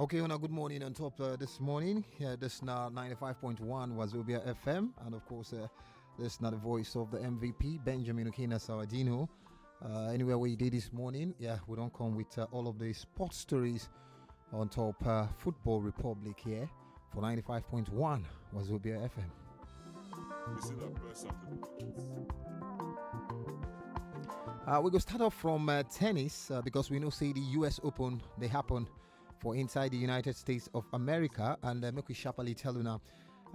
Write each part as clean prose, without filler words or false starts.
Okay, on a good morning on top this morning. This now 95.1 Wazobia FM, and of course, this is not the voice of the MVP, Benjamin Okina Sawadinho. Anywhere we did this morning, we don't come with all of the sports stories on top Football Republic here for 95.1 Wazobia FM. We go start off from tennis because we know say the US Open they happen for inside the United States of America, and make we sharply tell you now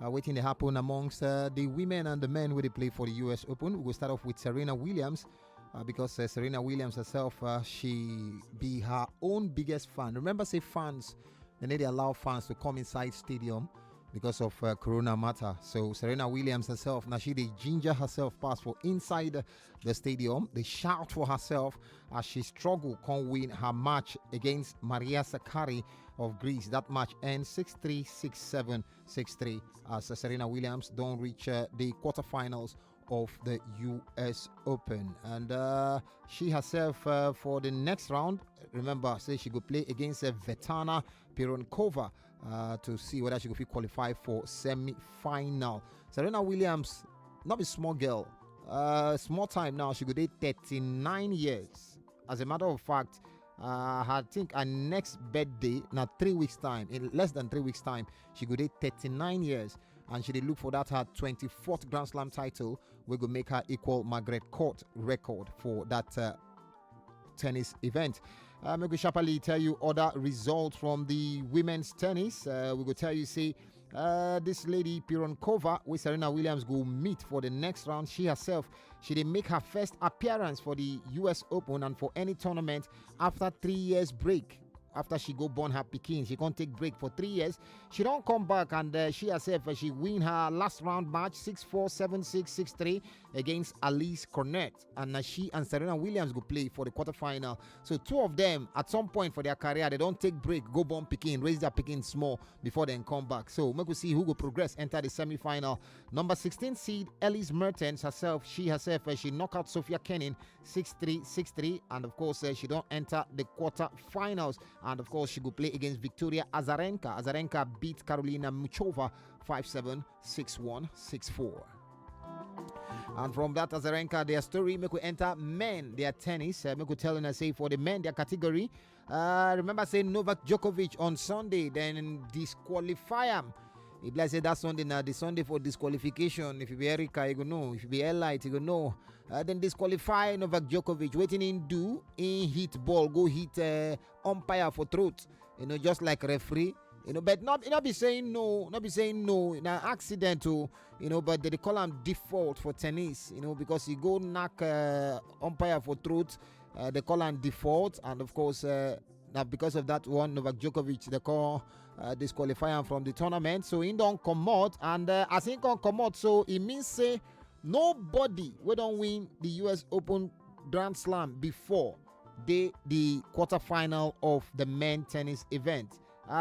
waiting to happen amongst the women and the men where they play for the US Open. We will start off with Serena Williams because Serena Williams herself she be her own biggest fan. Remember, say fans they need to allow fans to come inside stadium because of corona matter. So Serena Williams herself, now she they ginger herself pass for inside the stadium. They shout for herself as she struggle can win her match against Maria Sakkari of Greece. That match ends 6-3, 6-7, 6-3 as Serena Williams don't reach the quarterfinals of the US Open. And she herself for the next round, remember, say she could play against Vetana Pironkova to see whether she could qualify for semi-final. Serena Williams, not a small girl, small time now, she could date 39 years. As a matter of fact, I think her next birthday, now 3 weeks time, in less than 3 weeks time, she could date 39 years. And she did look for that her 24th Grand Slam title. We could make her equal Margaret Court record for that tennis event. We could sharply tell you other results from the women's tennis. We could tell you, say, this lady Pironkova with Serena Williams go meet for the next round. She herself, she did make her first appearance for the US Open and for any tournament after 3 years break. After she go born her Pekin, she can't take break for 3 years. She don't come back, and she herself she win her last round match 6-4, 7-6, 6-3 against Alice Cornet, and she and Serena Williams go play for the quarterfinal. So two of them at some point for their career they don't take break, go born Pekin, raise their Pekin small before they come back. So we see who will progress enter the semi-final. Number 16 seed Elise Mertens herself, she knock out Sofia Kenin 6-3, 6-3, and of course she don't enter the quarterfinals. And of course, she could play against Victoria Azarenka. Azarenka beat Karolina Muchova 5-7, 6-1, 6-4. And from that Azarenka, their story, make we enter men, their tennis. Make we tell you, say, for the men, their category. Remember, saying Novak Djokovic on Sunday, then disqualify him. If let's say that Sunday now, the Sunday for disqualification. If you be Erica, you go know. If you be Elite, you go know. Then disqualify Novak Djokovic. Waiting in do in hit ball, go hit umpire for throat. Just like referee. But not be saying no, Now accidental, but they call him default for tennis. Because he go knock umpire for throat. They call him default, and of course. Now, because of that one, Novak Djokovic, they call disqualify him from the tournament. So he don't come out, and as he don't come out, so it means say nobody we don't win the US Open Grand Slam before the quarterfinal of the men tennis event. We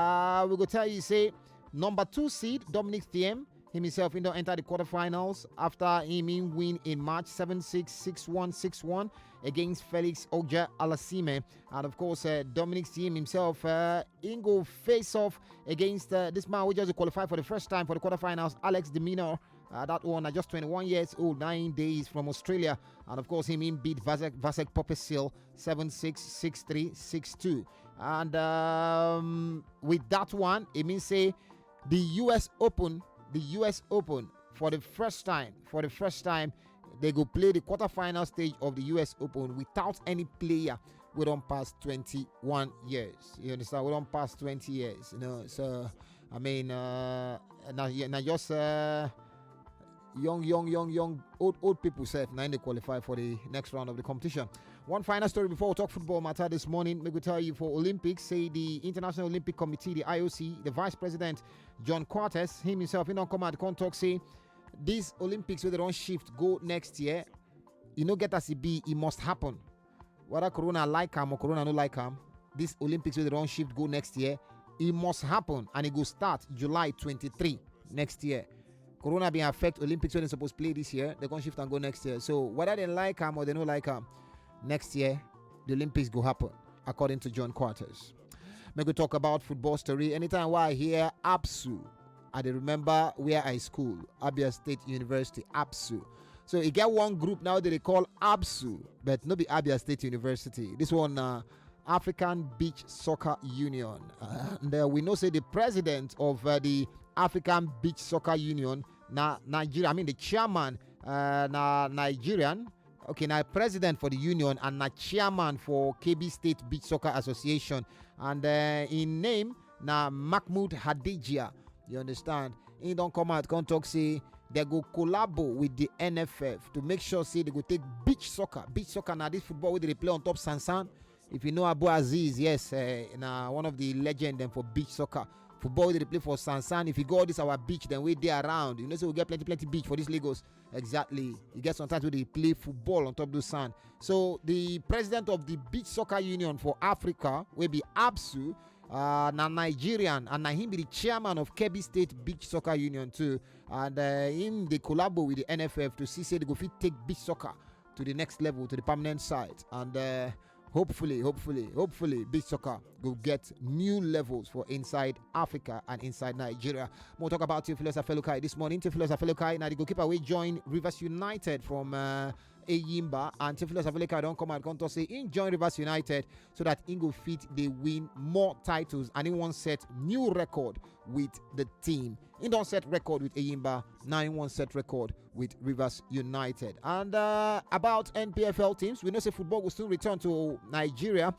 go tell you, say number 2 seed Dominic Thiem himself don't enter the quarterfinals after him win in March 7-6, 6-1, 6-1 against Felix Auger-Aliassime. And of course, Dominic Thiem himself go face off against this man who just qualified for the first time for the quarterfinals, Alex de Minaur. That one just 21 years old, 9 days from Australia. And of course, him beat Vasek Popisil 7-6, 6-3, 6-2. And with that one, it means say the US Open for the first time they go play the quarterfinal stage of the US Open without any player we don't pass 21 years. You understand? We don't pass 20 years. So I mean now just young old people said now they qualify for the next round of the competition. One final story before we talk football matter this morning. Maybe tell you for Olympics, say the International Olympic Committee, the IOC, the Vice President John Quartes, himself, he don't come out and talk, say these Olympics where they don't shift go next year, get as it be, it must happen. Whether Corona like him or Corona no like him, this Olympics where they don't shift go next year, it must happen, and it will start July 23 next year. Corona being affect Olympics when they're supposed to play this year, they're going to shift and go next year. So whether they like him or they don't like him, next year the Olympics go happen according to John Quartes. Make we talk about football story. Anytime why I hear APSU, I dey remember where I school, Abia State University, APSU. So you get one group now that they call ABSU, but not be Abia State University. This one, African Beach Soccer Union. And we know say the president of the African Beach Soccer Union, Nigeria. I mean the chairman, Nigerian. Okay, now president for the union and now chairman for KB State Beach Soccer Association. And in name, now Mahmoud Hadijia. You understand? He don't come out, come talk, say they go collabo with the NFF to make sure say they go take beach soccer. Beach soccer now this football where they play on top Sansan. If you know Abu Aziz, yes, now one of the legend them for beach soccer. Football they play for Sansan. If you go this our beach, then we there around. You know, so we get plenty beach for this Lagos. Exactly. You get sometimes where they play football on top of the sand. So the president of the Beach Soccer Union for Africa will be ABSU. Na Nigerian, and na him be the chairman of Kebbi State Beach Soccer Union too, and him they collabo with the NFF to see say they go fit take beach soccer to the next level, to the permanent side, and hopefully beach soccer will get new levels for inside Africa and inside Nigeria. We'll talk about Theophilus Afelukai this morning. Theophilus Afelukai, now the goalkeeper will join Rivers United from Eyimba, and Theophilus Afelukai don't come out come to say in join Rivers United so that in go fit they win more titles, and he won't set new record with the team. He don't set record with Eyimba, now he won't set record with Rivers United. And about NPFL teams, we know say football will soon return to Nigeria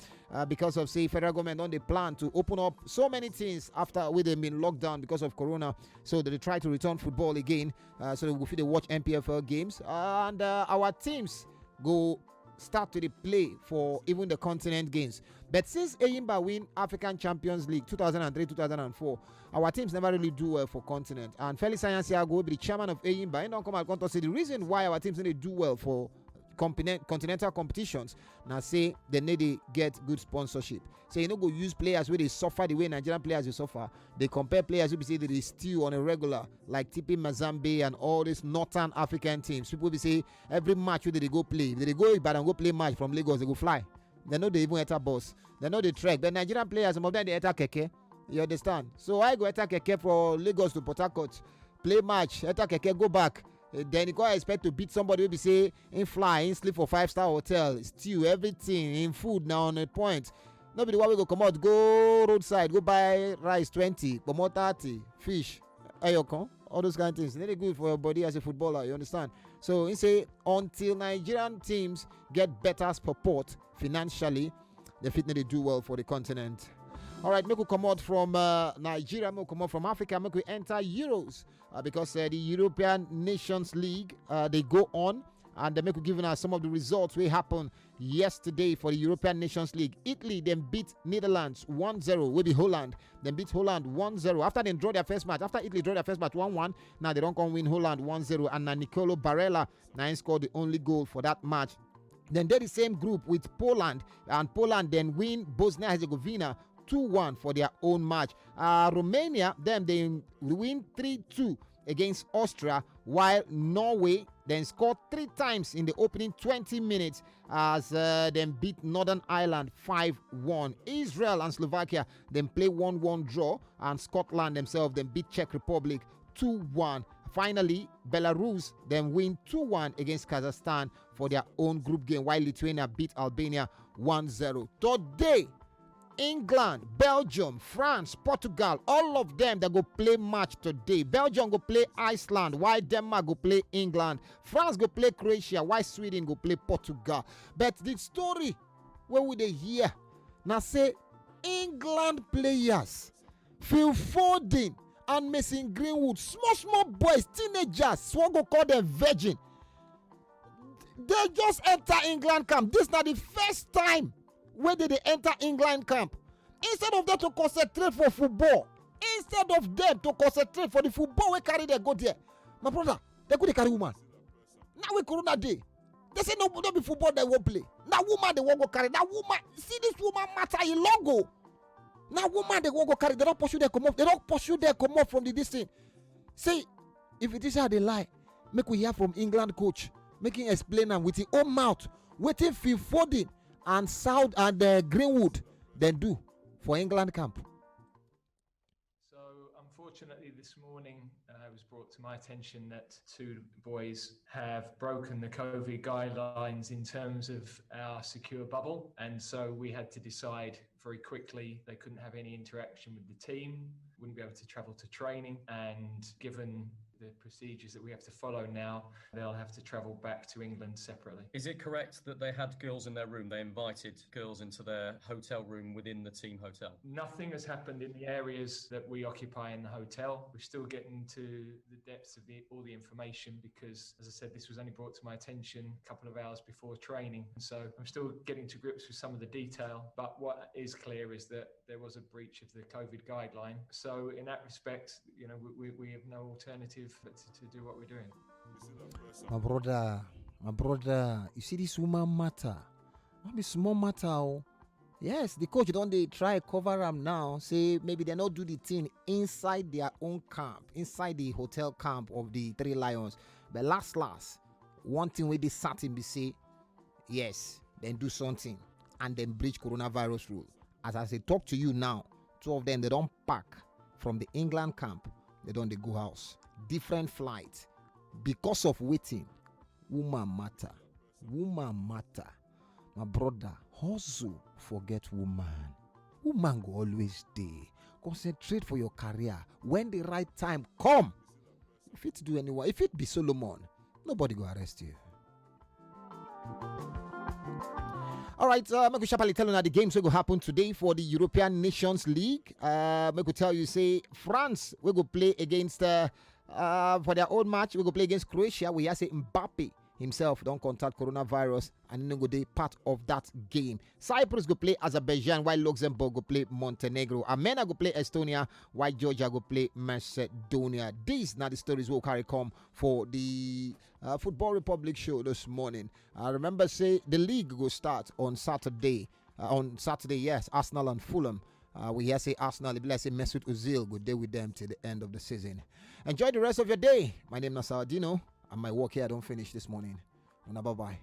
because of say federal government on the plan to open up so many things after we they've been locked down because of corona, so they try to return football again, so we fit to watch NPFL games, and our teams go start to play for even the continent games. But since Eyimba win African Champions League 2003-2004, our teams never really do well for continent. And Felix Ayansiago will be the chairman of Eyimba. He don't come out to say the reason why our teams didn't do well for continental competitions. Now say they need to get good sponsorship. So you know go use players where they suffer the way Nigerian players will suffer. They compare players who be say they steal on a regular, like TP Mazambe and all these northern African teams. People be say every match where they go play, if they go Ibadan go play match from Lagos, they go fly. They know they even enter bus. They know they trek. But Nigerian players, some of them they enter keke. You understand? So I go enter keke from Lagos to Port Harcourt, play match, enter keke, go back. Then you go expect to beat somebody who be say in fly, in sleep for 5-star hotel, steal everything, in food now on a point. Nobody why we go come out, go roadside, go buy rice 20, come 30, fish, ayokon, all those kind of things. Really good for your body as a footballer, you understand? So he say until Nigerian teams get better support financially, they fit they do well for the continent. All right, make we come out from Nigeria, make we come out from Africa, make we enter Euros because the European Nations League they go on, and they make we giving us some of the results we happened yesterday for the European Nations League. Italy then beat Netherlands 1-0. We be Holland then beat Holland 1-0 after they draw their first match. After Italy draw their first match 1-1, now they don't come win Holland 1-0, and now Nicolo Barella now scored the only goal for that match. Then they're the same group with Poland, and Poland then win Bosnia-Herzegovina 2-1 for their own match. Romania, then they win 3-2 against Austria, while Norway then scored 3 times in the opening 20 minutes as then beat Northern Ireland 5-1. Israel and Slovakia then play 1-1 draw, and Scotland themselves then beat Czech Republic 2-1. Finally, Belarus then win 2-1 against Kazakhstan for their own group game, while Lithuania beat Albania 1-0. Today, England, Belgium, France, Portugal, all of them that go play match today. Belgium go play Iceland, while Denmark go play England. France go play Croatia, while Sweden go play Portugal. But the story where would they hear? Now say England players, Phil Foden and Mason Greenwood, small boys, teenagers, so go call them virgin. They just enter England camp. This is not the first time where did they enter England camp. Instead of them to concentrate for football, instead of them to concentrate for the football, we carry them go there. My brother, they could carry woman. Now we Corona day. They say no be football they won't play. Now woman they won't go carry. Now woman, see this woman matter in logo. Now woman they won't go carry. They don't pursue their come off. They don't pursue their come off from the distance. Say, if it is how they lie, make we hear from England coach, making explain them with his own mouth, waiting for Foden and South and Greenwood, then do for England camp? So, unfortunately, this morning it was brought to my attention that 2 boys have broken the COVID guidelines in terms of our secure bubble. And so we had to decide very quickly they couldn't have any interaction with the team, wouldn't be able to travel to training. And given the procedures that we have to follow now, they'll have to travel back to England separately. Is it correct that they had girls in their room? They invited girls into their hotel room within the team hotel? Nothing has happened in the areas that we occupy in the hotel. We're still getting to the depths of all the information because, as I said, this was only brought to my attention a couple of hours before training. And so I'm still getting to grips with some of the detail. But what is clear is that there was a breach of the COVID guideline. So in that respect, we have no alternative but to do what we're doing. My brother, you see this woman matter. Not be small matter. Oh. Yes, the coach don't they try cover them now. Say maybe they not do the thing inside their own camp, inside the hotel camp of the 3 Lions. But last, one thing where they sat in be say, yes, then do something and then breach coronavirus rule. As I say, talk to you now, 2 of them they don't pack from the England camp. They don't they go house. Different flight because of waiting. Woman matter. My brother, hustle, forget woman. Woman go always stay. Concentrate for your career. When the right time come, if it do anyone, if it be Solomon, nobody go arrest you. All right, make we sharply tell you now the games will happen today for the European Nations League. Make we tell you, say France we go play against for their own match. We go play against Croatia. We have say Mbappe himself don't contact coronavirus and then go be part of that game. Cyprus go play Azerbaijan while Luxembourg go play Montenegro. Armenia go play Estonia while Georgia go play Macedonia. These now the stories will carry come for the Football Republic show this morning. Remember say the league will start on Saturday. Yes, Arsenal and Fulham. We hear say Arsenal, let's say Mesut Ozil go there with them till the end of the season. Enjoy the rest of your day. My name is Sawadinho, and my work here don't finish this morning. Bye bye.